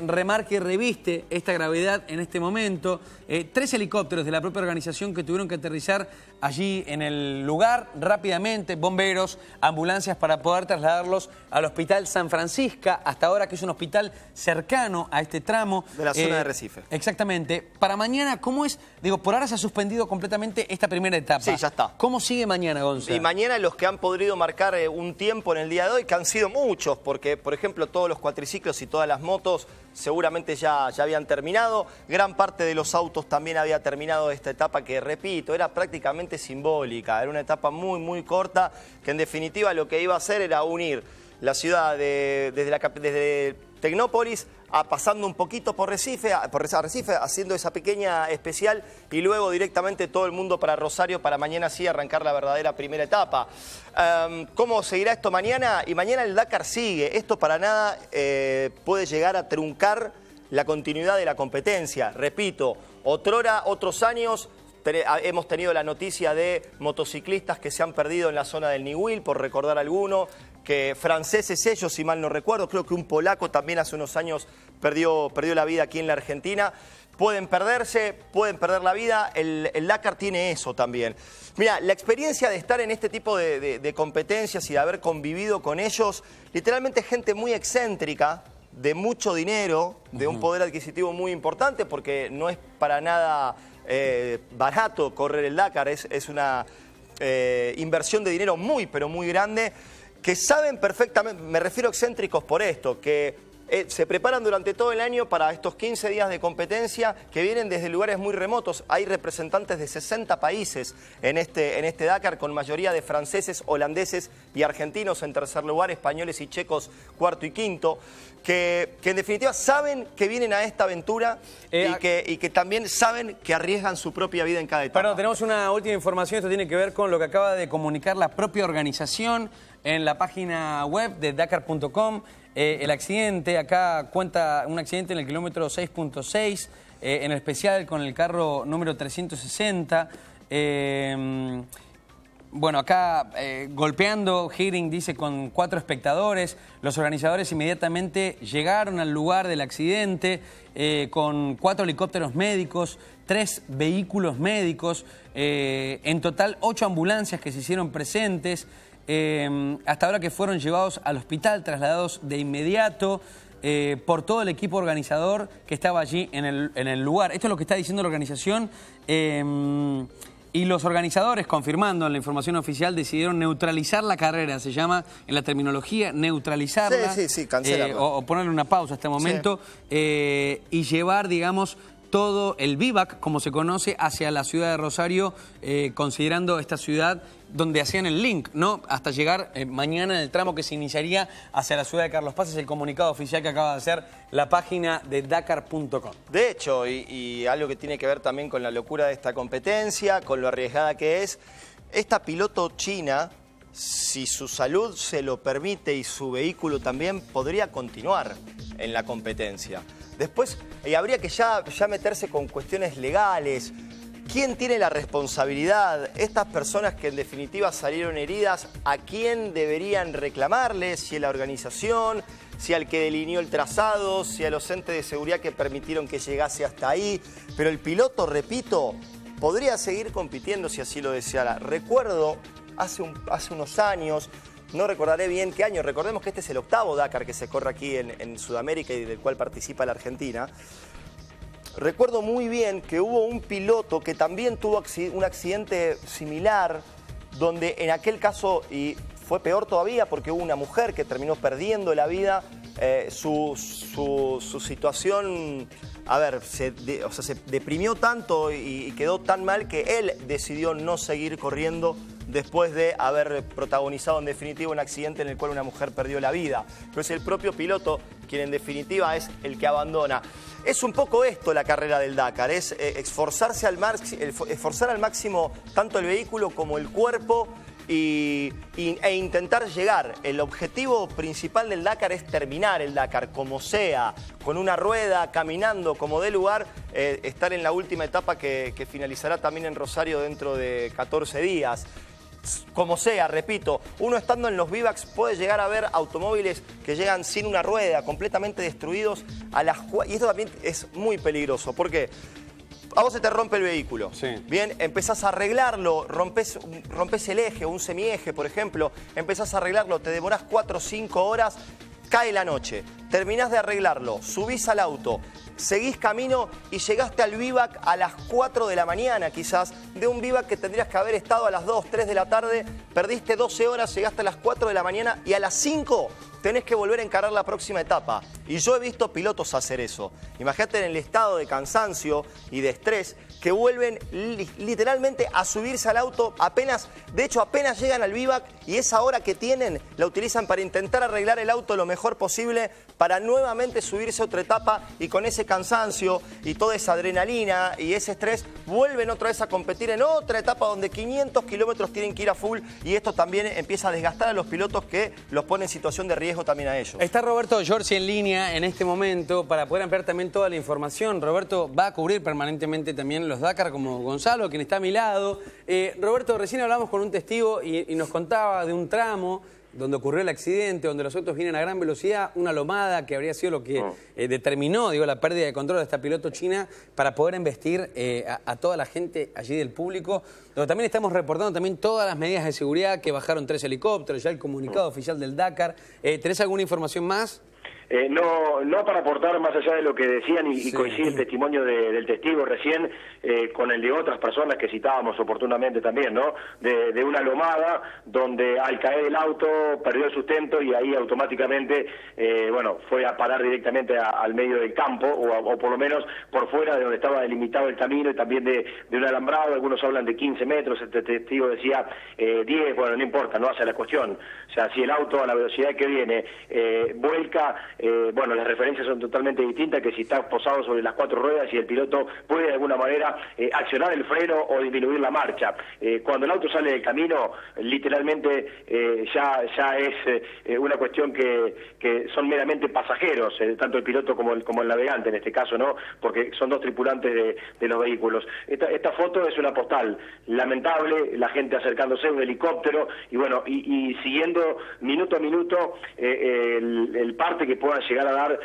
remarca y reviste esta gravedad en este momento. 3 helicópteros de la propia organización que tuvieron que aterrizar allí en el lugar rápidamente, bomberos, ambulancias para poder trasladarlos al Hospital San Francisco, hasta ahora que es un hospital cercano a este tramo. De la zona de Recife. Exactamente. Para mañana, ¿cómo es? Digo, por ahora se ha suspendido completamente esta primera etapa. Sí, ya está. ¿Cómo sigue mañana, Gonzalo? Y mañana los que han podido marcar un tiempo en el día de hoy, que han sido muchos, porque, por ejemplo, todos los cuatriciclos y todas las motos seguramente ya habían terminado. Gran parte de los autos también había terminado esta etapa que, repito, era prácticamente simbólica. Era una etapa muy corta que, en definitiva, lo que iba a hacer era unir la ciudad desde Tecnópolis pasando un poquito por Recife, haciendo esa pequeña especial y luego directamente todo el mundo para Rosario para mañana sí arrancar la verdadera primera etapa. ¿Cómo seguirá esto mañana? Y mañana el Dakar sigue. Esto para nada puede llegar a truncar la continuidad de la competencia. Repito, otros años hemos tenido la noticia de motociclistas que se han perdido en la zona del Niwil, por recordar alguno, que franceses ellos, si mal no recuerdo, creo que un polaco también hace unos años perdió la vida aquí en la Argentina. Pueden perderse, pueden perder la vida, el Dakar tiene eso también. Mira, la experiencia de estar en este tipo de competencias y de haber convivido con ellos, literalmente gente muy excéntrica, de mucho dinero, de un poder adquisitivo muy importante, porque no es para nada barato correr el Dakar, es una inversión de dinero muy, pero muy grande, que saben perfectamente, me refiero a excéntricos por esto, que se preparan durante todo el año para estos 15 días de competencia que vienen desde lugares muy remotos. Hay representantes de 60 países en este Dakar, con mayoría de franceses, holandeses y argentinos en tercer lugar, españoles y checos cuarto y quinto, que en definitiva saben que vienen a esta aventura y que también saben que arriesgan su propia vida en cada etapa. Bueno, tenemos una última información, esto tiene que ver con lo que acaba de comunicar la propia organización en la página web de Dakar.com. El accidente, acá cuenta un accidente en el kilómetro 6.6, en especial con el carro número 360. Bueno, acá golpeando, Hiring dice, con 4 espectadores. Los organizadores inmediatamente llegaron al lugar del accidente con 4 helicópteros médicos, 3 vehículos médicos, en total 8 ambulancias que se hicieron presentes. Hasta ahora que fueron llevados al hospital, trasladados de inmediato por todo el equipo organizador que estaba allí en el lugar. Esto es lo que está diciendo la organización. Y los organizadores, confirmando en la información oficial, decidieron neutralizar la carrera. Se llama, en la terminología, neutralizarla. Sí, cancelarla. O ponerle una pausa a este momento. Sí. Y llevar, digamos, todo el vivac, como se conoce, hacia la ciudad de Rosario, considerando esta ciudad donde hacían el link, ¿no? Hasta llegar mañana en el tramo que se iniciaría hacia la ciudad de Carlos Paz. Es el comunicado oficial que acaba de hacer la página de Dakar.com. De hecho, y algo que tiene que ver también con la locura de esta competencia, con lo arriesgada que es, esta piloto china, si su salud se lo permite y su vehículo también, podría continuar en la competencia. Después, habría que ya meterse con cuestiones legales. ¿Quién tiene la responsabilidad? Estas personas que en definitiva salieron heridas, ¿a quién deberían reclamarle? Si a la organización, si al que delineó el trazado, si a los entes de seguridad que permitieron que llegase hasta ahí. Pero el piloto, repito, podría seguir compitiendo si así lo deseara. Recuerdo hace unos años, no recordaré bien qué año, recordemos que este es el 8º Dakar que se corre aquí en Sudamérica y del cual participa la Argentina. Recuerdo muy bien que hubo un piloto que también tuvo un accidente similar, donde en aquel caso, y fue peor todavía porque hubo una mujer que terminó perdiendo la vida, su situación, a ver, se deprimió tanto y quedó tan mal que él decidió no seguir corriendo después de haber protagonizado en definitiva un accidente en el cual una mujer perdió la vida. Pero es el propio piloto quien en definitiva es el que abandona. Es un poco esto la carrera del Dakar, es esforzar al máximo tanto el vehículo como el cuerpo e intentar llegar. El objetivo principal del Dakar es terminar el Dakar como sea, con una rueda, caminando como dé lugar, estar en la última etapa que finalizará también en Rosario dentro de 14 días. Como sea, repito, uno estando en los vivacs puede llegar a ver automóviles que llegan sin una rueda, completamente destruidos, y esto también es muy peligroso. ¿Por qué? A vos se te rompe el vehículo. Sí. Bien, empezás a arreglarlo, rompes el eje o un semieje, por ejemplo, empezás a arreglarlo, te demorás 4 o 5 horas, cae la noche, terminás de arreglarlo, subís al auto, seguís camino y llegaste al vivac a las 4 de la mañana quizás, de un vivac que tendrías que haber estado a las 2, 3 de la tarde, perdiste 12 horas, llegaste a las 4 de la mañana y a las 5 tenés que volver a encarar la próxima etapa. Y yo he visto pilotos hacer eso. Imagínate en el estado de cansancio y de estrés que vuelven literalmente a subirse al auto apenas llegan al vivac y esa hora que tienen la utilizan para intentar arreglar el auto lo mejor posible para nuevamente subirse a otra etapa y con ese cansancio y toda esa adrenalina y ese estrés vuelven otra vez a competir en otra etapa donde 500 kilómetros tienen que ir a full y esto también empieza a desgastar a los pilotos que los pone en situación de riesgo también a ellos. Está Roberto Giorgi en línea en este momento para poder ampliar también toda la información. Roberto va a cubrir permanentemente también los Dakar como Gonzalo, quien está a mi lado. Roberto, recién hablamos con un testigo y nos contaba de un tramo donde ocurrió el accidente, donde los autos vienen a gran velocidad, una lomada que habría sido lo que determinó, digo, la pérdida de control de esta piloto china para poder embestir a toda la gente allí del público. Donde también estamos reportando también todas las medidas de seguridad, que bajaron 3 helicópteros, ya el comunicado oficial del Dakar. ¿Tenés alguna información más? No para aportar más allá de lo que decían y coincide el testimonio del testigo recién con el de otras personas que citábamos oportunamente también, ¿no? De una lomada donde al caer el auto perdió el sustento y ahí automáticamente, fue a parar directamente al medio del campo o por lo menos por fuera de donde estaba delimitado el camino y también de un alambrado. Algunos hablan de 15 metros, este testigo decía 10, bueno, no importa, no hace la cuestión. O sea, si el auto a la velocidad que viene vuelca, las referencias son totalmente distintas que si está posado sobre las 4 ruedas y el piloto puede de alguna manera accionar el freno o disminuir la marcha. Cuando el auto sale del camino, literalmente ya es una cuestión que son meramente pasajeros, tanto el piloto como el navegante en este caso, ¿no? Porque son dos tripulantes de los vehículos. Esta foto es una postal lamentable, la gente acercándose a un helicóptero y siguiendo minuto a minuto el parte que puedan llegar a dar,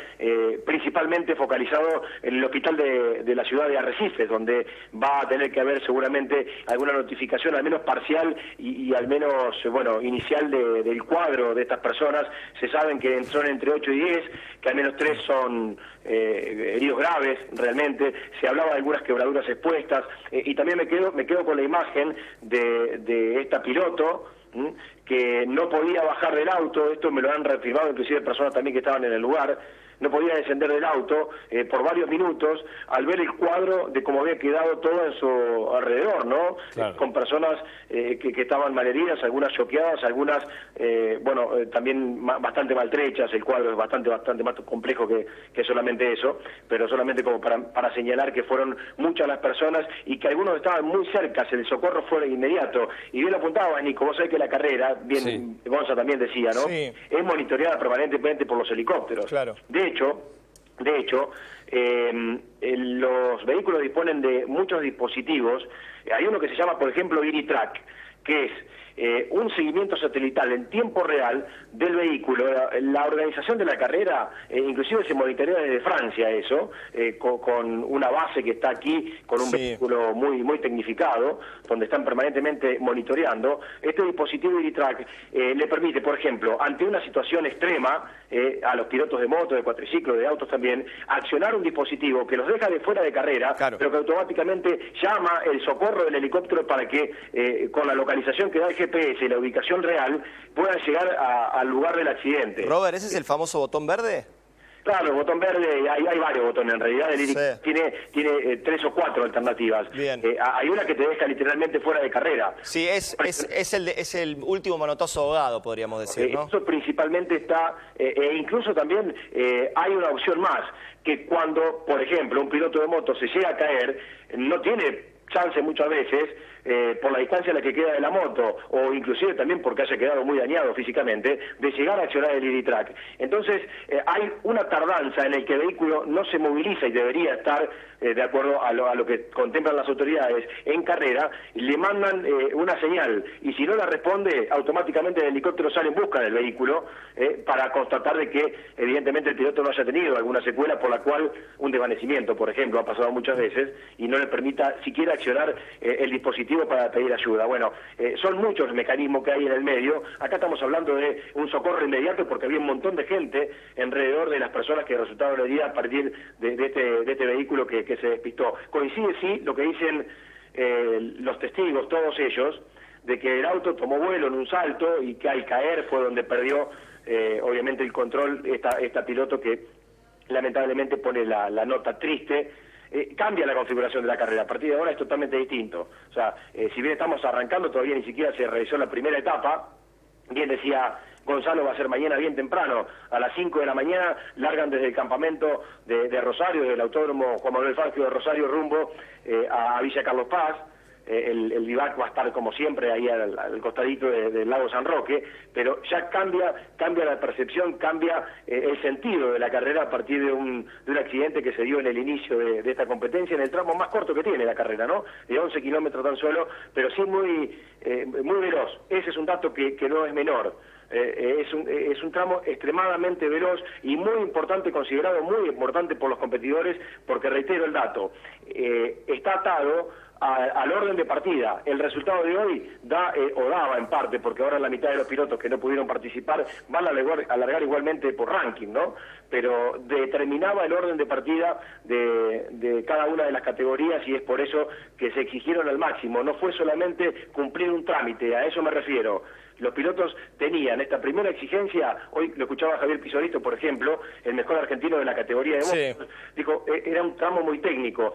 principalmente focalizado en el hospital de la ciudad de Arrecifes, donde va a tener que haber seguramente alguna notificación, al menos parcial y al menos, inicial del cuadro de estas personas. Se saben que son entre 8 y 10, que al menos 3 son heridos graves realmente. Se hablaba de algunas quebraduras expuestas y también me quedo con la imagen de esta piloto que no podía bajar del auto. Esto me lo han reafirmado inclusive personas también que estaban en el lugar. No podía descender del auto por varios minutos al ver el cuadro de cómo había quedado todo en su alrededor, ¿no? Claro. Con personas que estaban malheridas, algunas choqueadas, algunas, también bastante maltrechas. El cuadro es bastante más complejo que solamente eso, pero solamente como para señalar que fueron muchas las personas y que algunos estaban muy cerca, el socorro fue inmediato. Y bien lo apuntaba, Nico, vos sabés que la carrera, bien Gonza también decía, ¿no? Sí. Es monitoreada permanentemente por los helicópteros. Claro. De hecho, los vehículos disponen de muchos dispositivos. Hay uno que se llama, por ejemplo, IRITRAC, que es un seguimiento satelital en tiempo real del vehículo. La organización de la carrera, inclusive se monitorea desde Francia eso, con una base que está aquí, con un vehículo muy tecnificado, donde están permanentemente monitoreando. Este dispositivo IRITRAC le permite, por ejemplo, ante una situación extrema, a los pilotos de moto, de cuatriciclos, de autos también, accionar un dispositivo que los deja de fuera de carrera, claro, pero que automáticamente llama el socorro del helicóptero para que, con la localización que da el GPS y la ubicación real, puedan llegar al lugar del accidente. Robert, ¿ese es el famoso botón verde? Claro, el botón verde, hay varios botones en realidad. El IRITRAC tiene 3 o 4 alternativas. Bien. Hay una que te deja literalmente fuera de carrera. Sí, es el último manotazo ahogado, podríamos decir, ¿no? Eso principalmente está, incluso también hay una opción más, que cuando, por ejemplo, un piloto de moto se llega a caer, no tiene chance muchas veces, por la distancia a la que queda de la moto, o inclusive también porque haya quedado muy dañado físicamente, de llegar a accionar el IRITRAC. Entonces, hay una tardanza en el que el vehículo no se moviliza y debería estar, de acuerdo a lo que contemplan las autoridades, en carrera, le mandan una señal, y si no la responde, automáticamente el helicóptero sale en busca del vehículo, para constatar de que, evidentemente, el piloto no haya tenido alguna secuela por la cual un desvanecimiento, por ejemplo, ha pasado muchas veces, y no le permita siquiera accionar el dispositivo para pedir ayuda. Bueno, son muchos los mecanismos que hay en el medio. Acá estamos hablando de un socorro inmediato porque había un montón de gente alrededor de las personas que resultaron heridas a partir de este vehículo que se despistó. Coincide, sí, lo que dicen los testigos, todos ellos, de que el auto tomó vuelo en un salto y que al caer fue donde perdió, obviamente, el control esta piloto que lamentablemente pone la nota triste. Cambia la configuración de la carrera. A partir de ahora es totalmente distinto. O sea, si bien estamos arrancando, todavía ni siquiera se realizó la primera etapa. Bien decía Gonzalo, va a ser mañana bien temprano, a las 5 de la mañana, largan desde el campamento de Rosario, del Autódromo Juan Manuel Fangio de Rosario, rumbo a Villa Carlos Paz. El vivac va a estar como siempre ahí al costadito del lago San Roque, pero ya cambia la percepción, cambia el sentido de la carrera a partir de un accidente que se dio en el inicio de esta competencia, en el tramo más corto que tiene la carrera, ¿no? De 11 kilómetros tan solo, pero sí muy veloz. Ese es un dato que no es menor. Es un tramo extremadamente veloz y muy importante, considerado muy importante por los competidores, porque reitero el dato, está atado al orden de partida. El resultado de hoy daba en parte, porque ahora la mitad de los pilotos que no pudieron participar van a alargar igualmente por ranking, ¿no? Pero determinaba el orden de partida de cada una de las categorías y es por eso que se exigieron al máximo. No fue solamente cumplir un trámite, a eso me refiero. Los pilotos tenían esta primera exigencia, hoy lo escuchaba Javier Pisolito, por ejemplo, el mejor argentino de la categoría de motos, dijo, era un tramo muy técnico,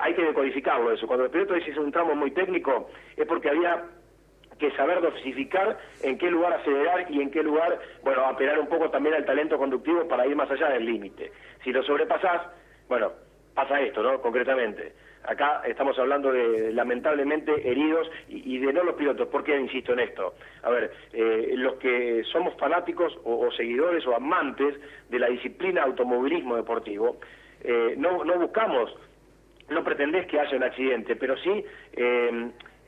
hay que decodificarlo eso. Cuando el piloto dice es un tramo muy técnico, es porque había que saber dosificar en qué lugar acelerar y en qué lugar, bueno, apelar un poco también al talento conductivo para ir más allá del límite. Si lo sobrepasás, bueno, pasa esto, ¿no? Concretamente. Acá estamos hablando de, lamentablemente, heridos y de no los pilotos. ¿Por qué insisto en esto? A ver, los que somos fanáticos o seguidores o amantes de la disciplina automovilismo deportivo, no buscamos, no pretendés que haya un accidente, pero sí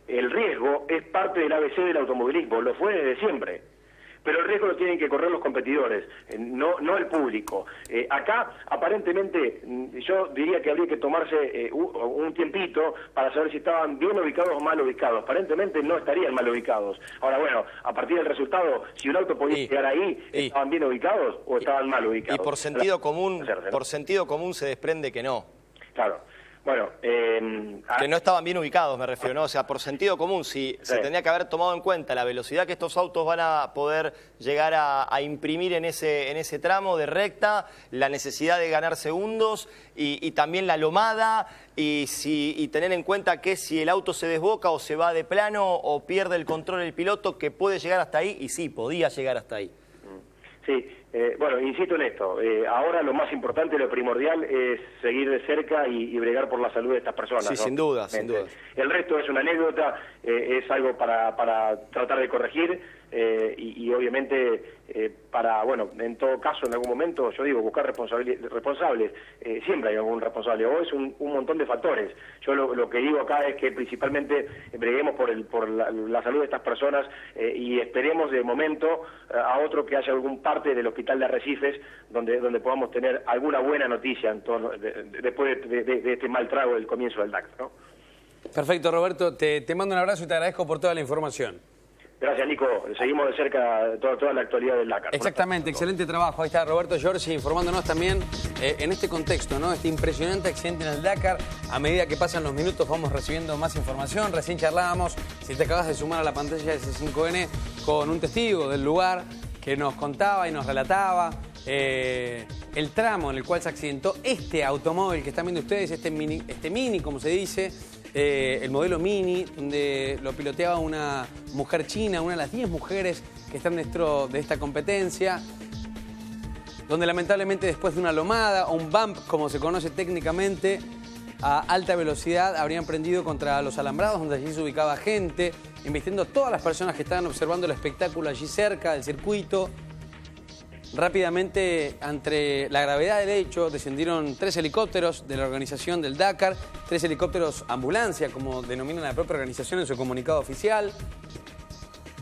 el riesgo es parte del ABC del automovilismo, lo fue desde siempre. Pero el riesgo lo tienen que correr los competidores, no el público. Acá, aparentemente, yo diría que habría que tomarse un tiempito para saber si estaban bien ubicados o mal ubicados. Aparentemente no estarían mal ubicados. Ahora, bueno, a partir del resultado, si un auto podía llegar ahí, ¿estaban bien ubicados o estaban mal ubicados? Y por sentido común se desprende que no. Claro. Bueno, que no estaban bien ubicados, me refiero, ¿no? O sea, por sentido común, si se tendría que haber tomado en cuenta la velocidad que estos autos van a poder llegar a imprimir en ese tramo de recta, la necesidad de ganar segundos y también la lomada y tener en cuenta que si el auto se desboca o se va de plano o pierde el control el piloto, que puede llegar hasta ahí, y sí, podía llegar hasta ahí. Sí, bueno, insisto en esto, ahora lo más importante, lo primordial es seguir de cerca y bregar por la salud de estas personas. Sí, ¿no? sin duda, sin duda. El resto es una anécdota, es algo para tratar de corregir y obviamente para, bueno, en todo caso, en algún momento, yo digo, buscar responsables, siempre hay algún responsable, o es un montón de factores. Yo lo que digo acá es que principalmente breguemos por la salud de estas personas y esperemos de momento a otro que haya algún parte del hospital de Arrecifes donde podamos tener alguna buena noticia en torno, después de este mal trago del comienzo del Dakar, ¿no? Perfecto, Roberto, te mando un abrazo y te agradezco por toda la información. Gracias, Nico. Seguimos de cerca toda la actualidad del Dakar. Exactamente, excelente trabajo. Ahí está Roberto Giorgi informándonos también en este contexto, ¿no? Este impresionante accidente en el Dakar. A medida que pasan los minutos vamos recibiendo más información. Recién charlábamos, si te acabas de sumar a la pantalla de C5N, con un testigo del lugar que nos contaba y nos relataba el tramo en el cual se accidentó este automóvil que están viendo ustedes, este mini, como se dice, el modelo Mini, donde lo piloteaba una mujer china, una de las 10 mujeres que están dentro de esta competencia, donde lamentablemente después de una lomada o un bump, como se conoce técnicamente, a alta velocidad habrían prendido contra los alambrados, donde allí se ubicaba gente, embistiendo a todas las personas que estaban observando el espectáculo allí cerca del circuito. Rápidamente, ante la gravedad del hecho, descendieron 3 helicópteros de la organización del Dakar, 3 helicópteros ambulancia, como denominan la propia organización en su comunicado oficial.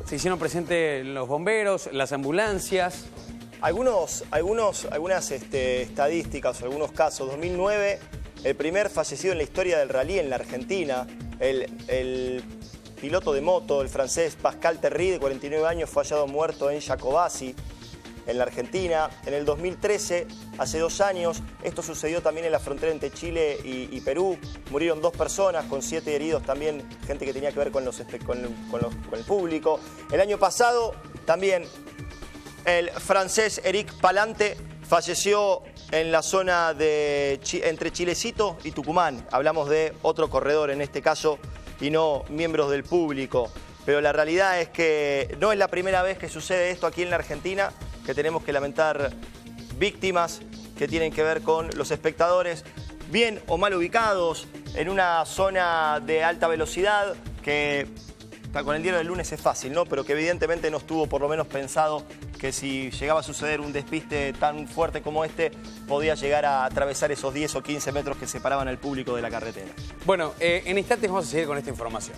Se hicieron presentes los bomberos, las ambulancias. Algunas estadísticas, algunos casos. 2009, el primer fallecido en la historia del rally en la Argentina, el piloto de moto, el francés Pascal Terry, de 49 años, fue hallado muerto en Jacobasi, en la Argentina. En el 2013, hace 2 años, esto sucedió también en la frontera entre Chile y Perú. Murieron 2 personas, con 7 heridos también, gente que tenía que ver con el público. El año pasado, también, el francés Eric Palante falleció en la zona entre Chilecito y Tucumán. Hablamos de otro corredor en este caso y no miembros del público. Pero la realidad es que no es la primera vez que sucede esto aquí en la Argentina, que tenemos que lamentar víctimas que tienen que ver con los espectadores bien o mal ubicados en una zona de alta velocidad que con el diario del lunes es fácil, ¿no? Pero que evidentemente no estuvo por lo menos pensado que si llegaba a suceder un despiste tan fuerte como este, podía llegar a atravesar esos 10 o 15 metros que separaban al público de la carretera. Bueno, en instantes vamos a seguir con esta información.